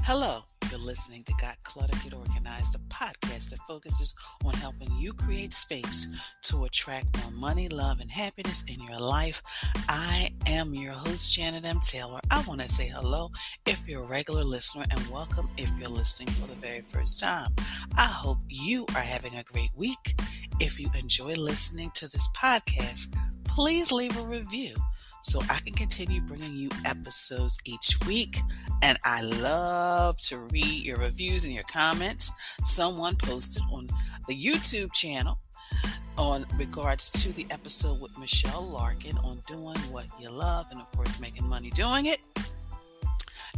Hello, you're listening to Got Clutter, Get Organized, a podcast that focuses on helping you create space to attract more money, love, and happiness in your life. I am your host, Janet M. Taylor. I want to say hello if you're a regular listener and welcome if you're listening for the very first time. I hope you are having a great week. If you enjoy listening to this podcast, please leave a review so I can continue bringing you episodes each week. And I love to read your reviews and your comments. Someone posted on the YouTube channel on regards to the episode with Michelle Larkin on doing what you love and, of course, making money doing it.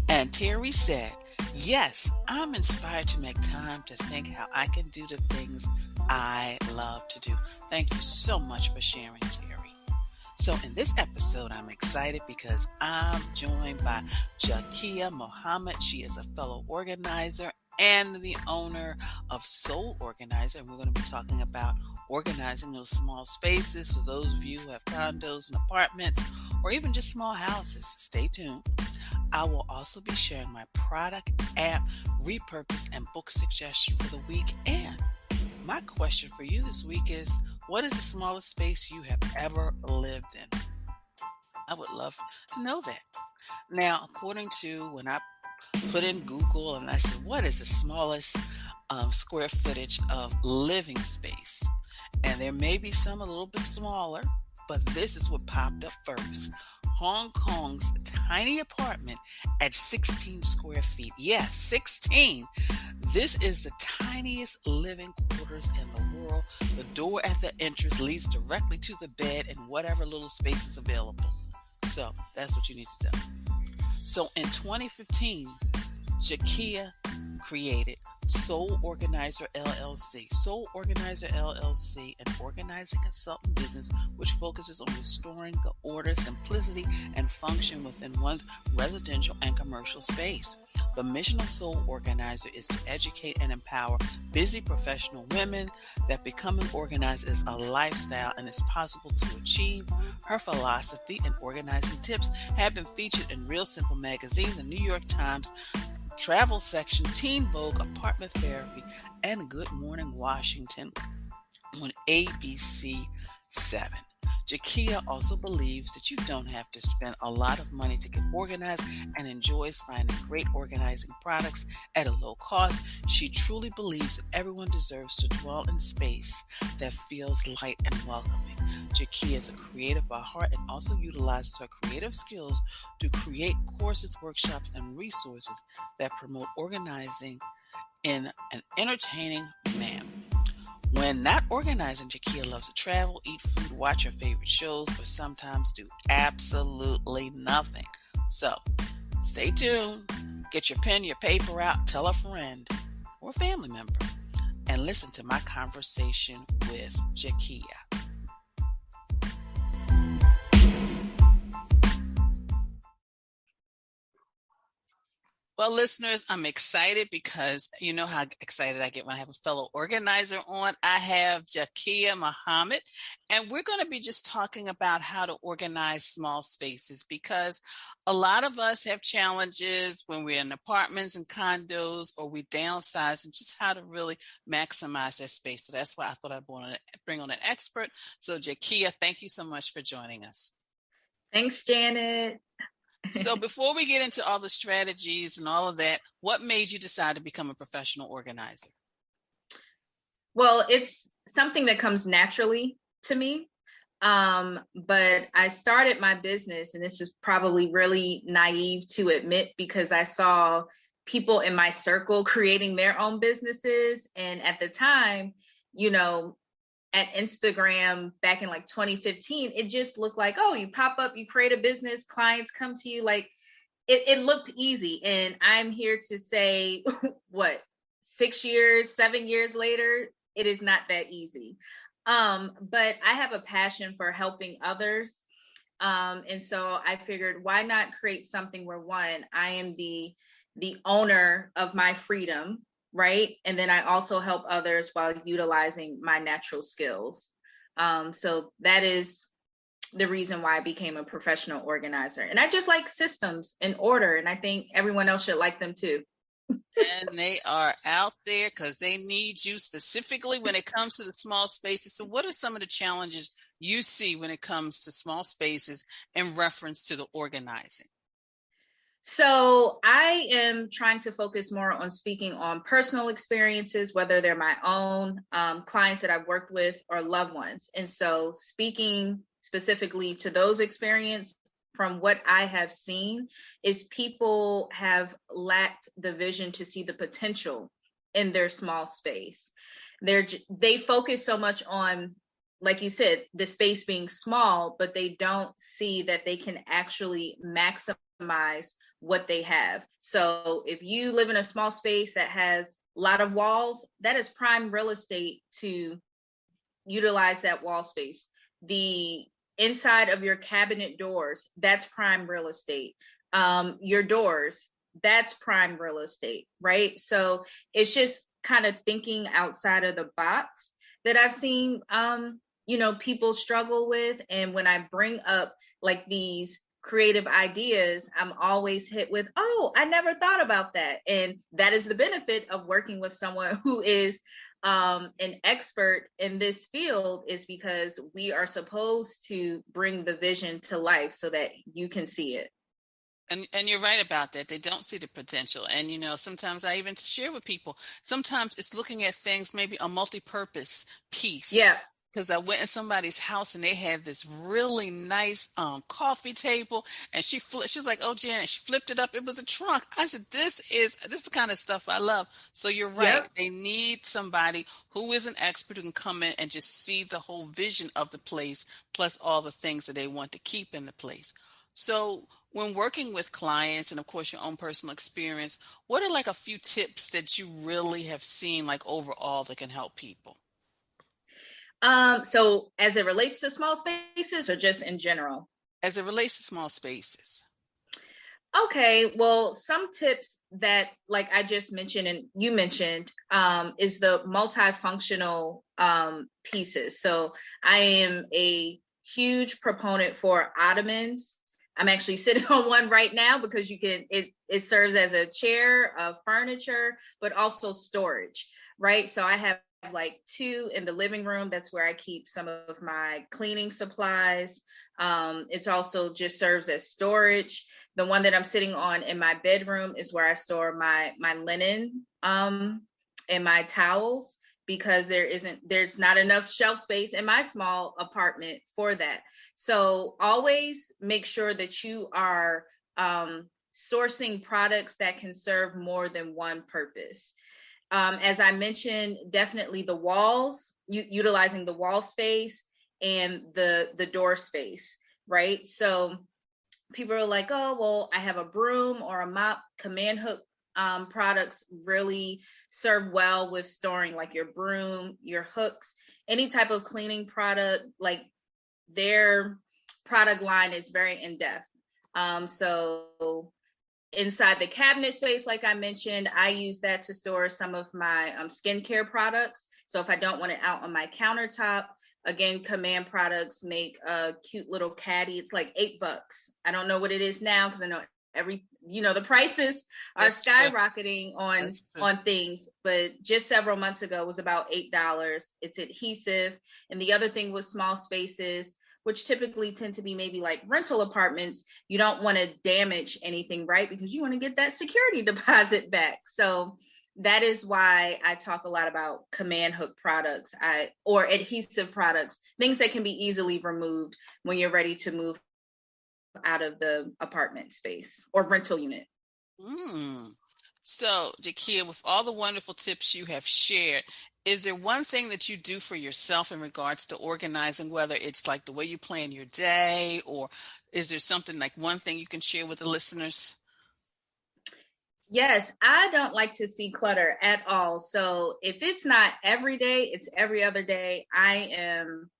And Terry said, yes, I'm inspired to make time to think how I can do the things I love to do. Thank you so much for sharing, Terry. So in this episode, I'm excited because I'm joined by Jakia Mohammed. She is a fellow organizer and the owner of SoleOrganizer. And we're going to be talking about organizing those small spaces. So those of you who have condos and apartments or even just small houses, stay tuned. I will also be sharing my product, app, repurpose, and book suggestion for the week. And my question for you this week is, what is the smallest space you have ever lived in? I would love to know that. Now, according to when I put in Google and I said, what is the smallest square footage of living space? And there may be some a little bit smaller, but this is what popped up first. Hong Kong's tiny apartment at 16 square feet. Yes, 16. This is the tiniest living quarters in the world. The door at the entrance leads directly to the bed and whatever little space is available. So that's what you need to know. So in 2015, Jakia created SoleOrganizer LLC. SoleOrganizer LLC, an organizing consultant business which focuses on restoring the order, simplicity, and function within one's residential and commercial space. The mission of SoleOrganizer is to educate and empower busy professional women that becoming organized is a lifestyle and is possible to achieve. Her philosophy and organizing tips have been featured in Real Simple magazine, the New York Times travel section, TeenVogue, ApartmentTherapy, and Good Morning Washington on ABC 7. Jakia also believes that you don't have to spend a lot of money to get organized and enjoys finding great organizing products at a low cost. She truly believes that everyone deserves to dwell in space that feels light and welcoming. Jakia is a creative by heart and also utilizes her creative skills to create courses, workshops, and resources that promote organizing in an entertaining manner. When not organizing, Jakia loves to travel, eat food, watch her favorite shows, or sometimes do absolutely nothing. So, stay tuned, get your pen, your paper out, tell a friend or family member, and listen to my conversation with Jakia. Well, listeners, I'm excited because you know how excited I get when I have a fellow organizer on. I have Jakia Mohammed, and we're going to be just talking about how to organize small spaces because a lot of us have challenges when we're in apartments and condos or we downsize and just how to really maximize that space. So that's why I thought I'd bring on an expert. So Jakia, thank you so much for joining us. Thanks, Janet. So before we get into all the strategies and all of that, what made you decide to become a professional organizer? Well, it's something that comes naturally to me. But I started my business, and this is probably really naive to admit because I saw people in my circle creating their own businesses. And at the time, at Instagram back in like 2015, it just looked like, oh, you pop up, you create a business, clients come to you. Like it looked easy. And I'm here to say, 7 years later, it is not that easy. But I have a passion for helping others. And so I figured, why not create something where I am the owner of my freedom, right? And then I also help others while utilizing my natural skills. So that is the reason why I became a professional organizer. And I just like systems and order, and I think everyone else should like them too. And they are out there because they need you specifically when it comes to the small spaces. So what are some of the challenges you see when it comes to small spaces in reference to the organizing? So I am trying to focus more on speaking on personal experiences, whether they're my own clients that I've worked with or loved ones. And so speaking specifically to those experiences, from what I have seen, is people have lacked the vision to see the potential in their small space. They focus so much on, like you said, the space being small, but they don't see that they can actually maximize what they have. So if you live in a small space that has a lot of walls, that is prime real estate to utilize that wall space. The inside of your cabinet doors, that's prime real estate. Your doors, that's prime real estate, right? So it's just kind of thinking outside of the box that I've seen people struggle with. And when I bring up like these creative ideas, I'm always hit with, oh, I never thought about that. And that is the benefit of working with someone who is an expert in this field, is because we are supposed to bring the vision to life so that you can see it. And you're right about that. They don't see the potential. And, sometimes I even share with people, sometimes it's looking at things, maybe a multi-purpose piece. Yeah. Because I went in somebody's house and they had this really nice coffee table, and she was like, "Oh, Janet," she flipped it up. It was a trunk. I said, "This is the kind of stuff I love." So you're right. Yep. They need somebody who is an expert who can come in and just see the whole vision of the place, plus all the things that they want to keep in the place. So when working with clients, and of course your own personal experience, what are like a few tips that you really have seen like overall that can help people? So as it relates to small spaces or just in general? As it relates to small spaces. Okay, well, some tips that, like I just mentioned and you mentioned, is the multifunctional pieces. So I am a huge proponent for ottomans. I'm actually sitting on one right now because it serves as a chair of furniture, but also storage, right? So I have like two in the living room. That's where I keep some of my cleaning supplies. It's also just serves as storage. The one that I'm sitting on in my bedroom is where I store my linen and my towels, because there's not enough shelf space in my small apartment for that. So always make sure that you are sourcing products that can serve more than one purpose. As I mentioned, definitely the walls, utilizing the wall space and the door space, right? So people are like, oh, well, I have a broom or a mop. Command hook products really serve well with storing like your broom, your hooks, any type of cleaning product. Like their product line is very in-depth. So inside the cabinet space, like I mentioned, I use that to store some of my skincare products. So if I don't want it out on my countertop, again, Command products make a cute little caddy. It's like $8. I don't know what it is now, because I know the prices are That's skyrocketing true. on things, but just several months ago it was about $8. It's adhesive. And the other thing with small spaces, which typically tend to be maybe like rental apartments, you don't want to damage anything, right? Because you want to get that security deposit back. So that is why I talk a lot about command hook products or adhesive products, things that can be easily removed when you're ready to move out of the apartment space or rental unit. So, Jakia, with all the wonderful tips you have shared, is there one thing that you do for yourself in regards to organizing, whether it's like the way you plan your day, or is there something like one thing you can share with the listeners? Yes, I don't like to see clutter at all. So if it's not every day, it's every other day. I am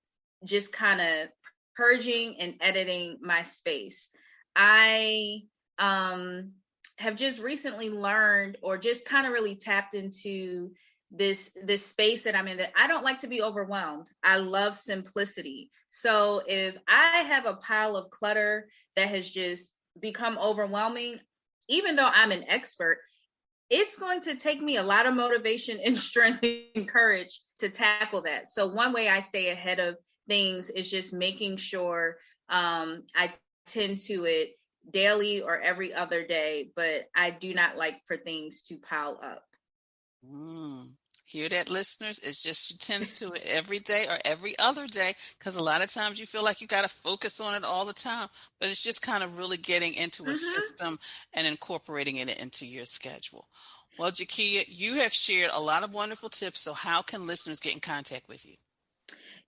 just kind of purging and editing my space. I have just recently learned, or just kind of really tapped into this space that I'm in, that I don't like to be overwhelmed. I love simplicity. So if I have a pile of clutter that has just become overwhelming, even though I'm an expert, it's going to take me a lot of motivation and strength and courage to tackle that. So one way I stay ahead of things is just making sure I tend to it daily or every other day, but I do not like for things to pile up. Mm. Hear that, listeners? It's just she tends to it every day or every other day because a lot of times you feel like you got to focus on it all the time, but it's just kind of really getting into a Hmm. system and incorporating it into your schedule. Well, Jakia, you have shared a lot of wonderful tips. So, how can listeners get in contact with you?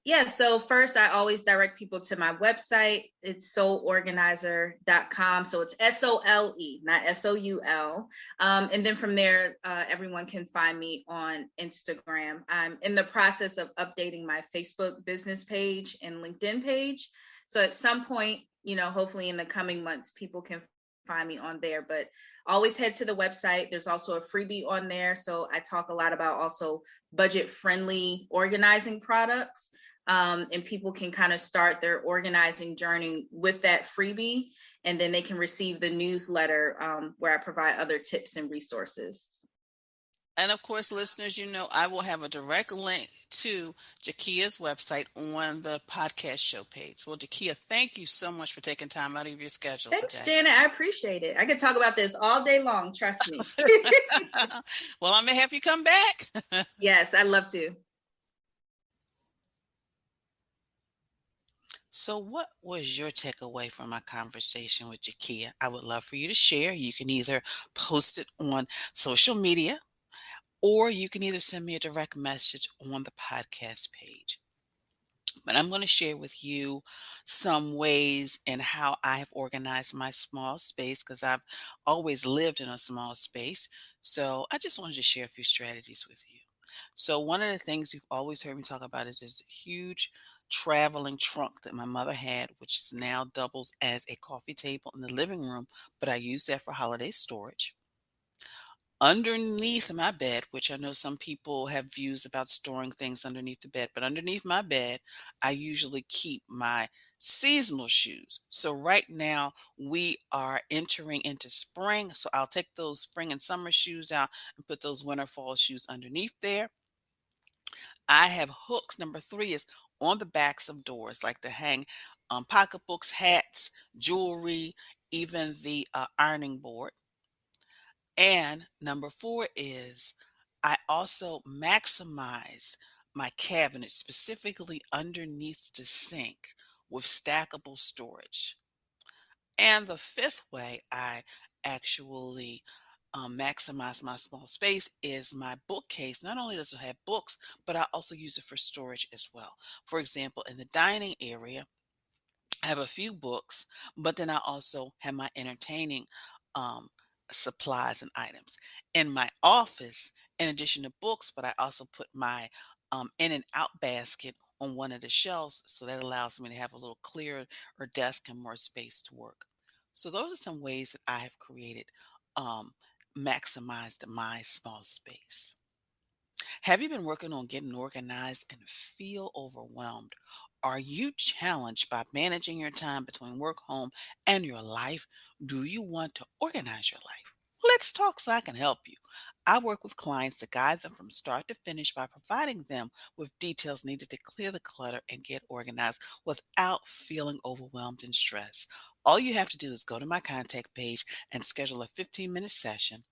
Yeah, so first I always direct people to my website. It's SoleOrganizer.com. So it's SOLE, not SOUL. And then from there, everyone can find me on Instagram. I'm in the process of updating my Facebook business page and LinkedIn page. So at some point, hopefully in the coming months, people can find me on there. But always head to the website. There's also a freebie on there. So I talk a lot about also budget friendly organizing products, and people can kind of start their organizing journey with that freebie, and then they can receive the newsletter, where I provide other tips and resources. And of course, listeners, I will have a direct link to Jakia's website on the podcast show page. Well, Jakia, thank you so much for taking time out of your schedule Thanks, today. Janet. I appreciate it. I could talk about this all day long. Trust me. Well, I may have you come back. Yes, I'd love to. So, what was your takeaway from my conversation with Jakia? I would love for you to share. You can either post it on social media or you can either send me a direct message on the podcast page. But I'm going to share with you some ways in how I have organized my small space because I've always lived in a small space. So I just wanted to share a few strategies with you. So, one of the things you've always heard me talk about is this huge traveling trunk that my mother had, which now doubles as a coffee table in the living room, but I use that for holiday storage. Underneath my bed, which I know some people have views about storing things underneath the bed, but underneath my bed, I usually keep my seasonal shoes. So right now we are entering into spring. So I'll take those spring and summer shoes out and put those winter fall shoes underneath there. I have hooks. Number three is on the backs of doors, like to hang pocketbooks, hats, jewelry, even the ironing board. And number four is I also maximize my cabinet, specifically underneath the sink, with stackable storage. And the fifth way I actually maximize my small space is my bookcase. Not only does it have books, but I also use it for storage as well. For example, in the dining area, I have a few books, but then I also have my entertaining um, supplies and items. In my office, in addition to books, but I also put my in and out basket on one of the shelves. So that allows me to have a little clearer or desk and more space to work. So those are some ways that I have created, um, maximized my small space. Have you been working on getting organized and feel overwhelmed? Are you challenged by managing your time between work, home, and your life? Do you want to organize your life? Let's talk so I can help you. I work with clients to guide them from start to finish by providing them with details needed to clear the clutter and get organized without feeling overwhelmed and stressed. All you have to do is go to my contact page and schedule a 15-minute session.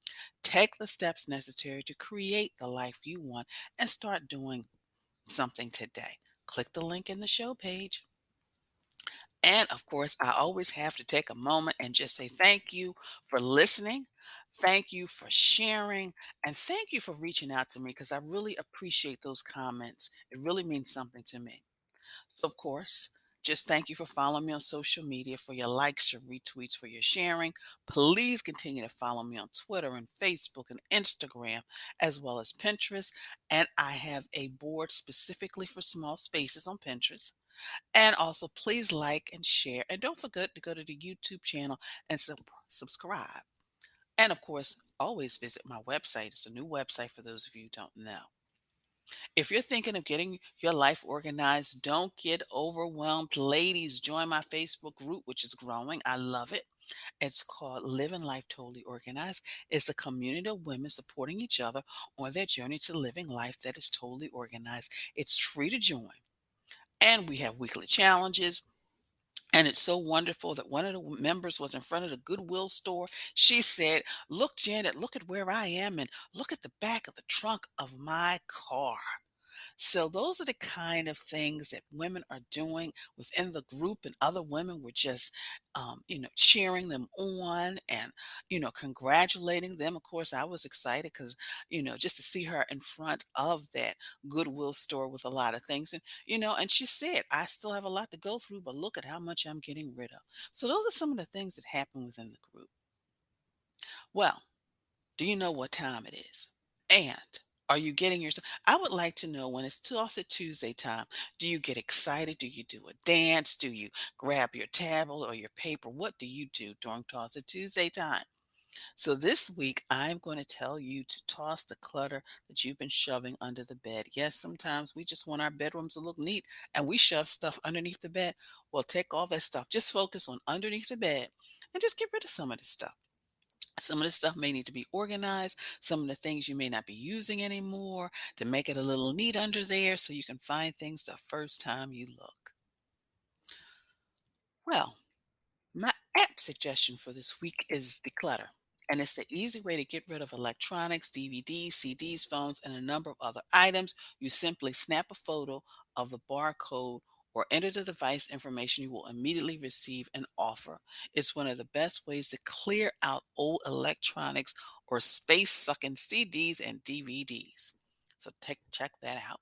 Take the steps necessary to create the life you want and start doing something today. Click the link in the show page. And of course, I always have to take a moment and just say thank you for listening. Thank you for sharing. And thank you for reaching out to me because I really appreciate those comments. It really means something to me. So, of course, just thank you for following me on social media, for your likes, your retweets, for your sharing. Please continue to follow me on Twitter and Facebook and Instagram, as well as Pinterest. And I have a board specifically for small spaces on Pinterest. And also, please like and share. And don't forget to go to the YouTube channel and subscribe. And of course, always visit my website. It's a new website for those of you who don't know. If you're thinking of getting your life organized, don't get overwhelmed. Ladies, join my Facebook group, which is growing. I love it. It's called Living Life Totally Organized. It's a community of women supporting each other on their journey to living life that is totally organized. It's free to join. And we have weekly challenges. And it's so wonderful that one of the members was in front of the Goodwill store. She said, "Look, Janet, look at where I am and look at the back of the trunk of my car." So those are the kind of things that women are doing within the group, and other women were just, cheering them on and, congratulating them. Of course, I was excited because, just to see her in front of that Goodwill store with a lot of things. And she said, "I still have a lot to go through, but look at how much I'm getting rid of." So those are some of the things that happen within the group. Well, do you know what time it is? And are you getting yourself? I would like to know, when it's Toss It Tuesday time, do you get excited? Do you do a dance? Do you grab your tablet or your paper? What do you do during Toss It Tuesday time? So this week, I'm going to tell you to toss the clutter that you've been shoving under the bed. Yes, sometimes we just want our bedrooms to look neat and we shove stuff underneath the bed. Well, take all that stuff. Just focus on underneath the bed and just get rid of some of this stuff. Some of the stuff may need to be organized. Some of the things you may not be using anymore, to make it a little neat under there so you can find things the first time you look. Well, my app suggestion for this week is Declutter. And it's the easy way to get rid of electronics, DVDs, CDs, phones, and a number of other items. You simply snap a photo of the barcode or enter the device information. You will immediately receive an offer. It's one of the best ways to clear out old electronics or space sucking CDs and DVDs. So check that out.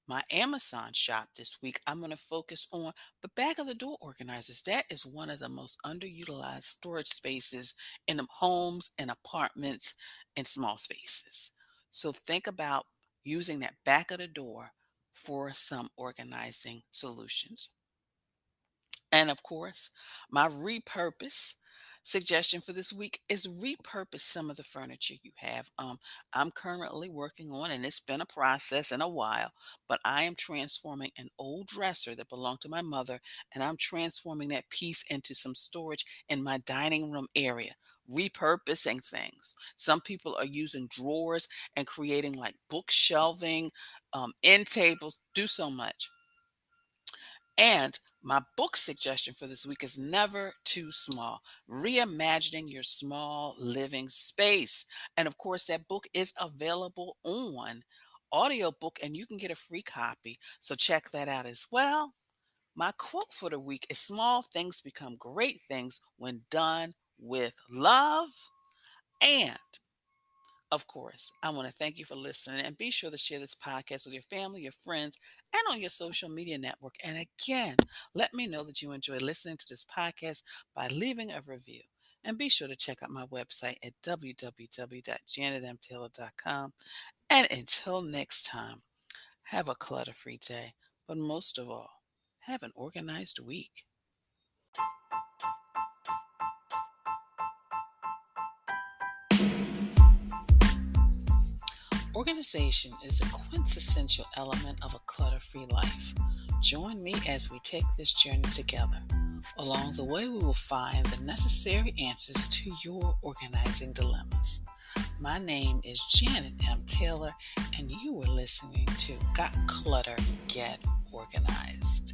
My Amazon shop this week, I'm going to focus on the back of the door organizers. That is one of the most underutilized storage spaces in the homes and apartments and small spaces. So think about using that back of the door for some organizing solutions. And of course, my repurpose suggestion for this week is repurpose some of the furniture you have. I'm currently working on, and it's been a process and a while, but I am transforming an old dresser that belonged to my mother, and I'm transforming that piece into some storage in my dining room area. Repurposing things. Some people are using drawers and creating like book shelving, end tables. Do so much. And my book suggestion for this week is Never Too Small, Reimagining Your Small Living Space. And of course, that book is available on audiobook and you can get a free copy. So check that out as well. My quote for the week is: "Small things become great things when done with love." And of course, I want to thank you for listening, and be sure to share this podcast with your family, your friends, and on your social media network. And again, let me know that you enjoy listening to this podcast by leaving a review. And be sure to check out my website at www.janetmtaylor.com. And until next time, have a clutter-free day, but most of all, have an organized week. Organization is a quintessential element of a clutter-free life. Join me as we take this journey together. Along the way, we will find the necessary answers to your organizing dilemmas. My name is Janet M. Taylor, and you are listening to Got Clutter, Get Organized.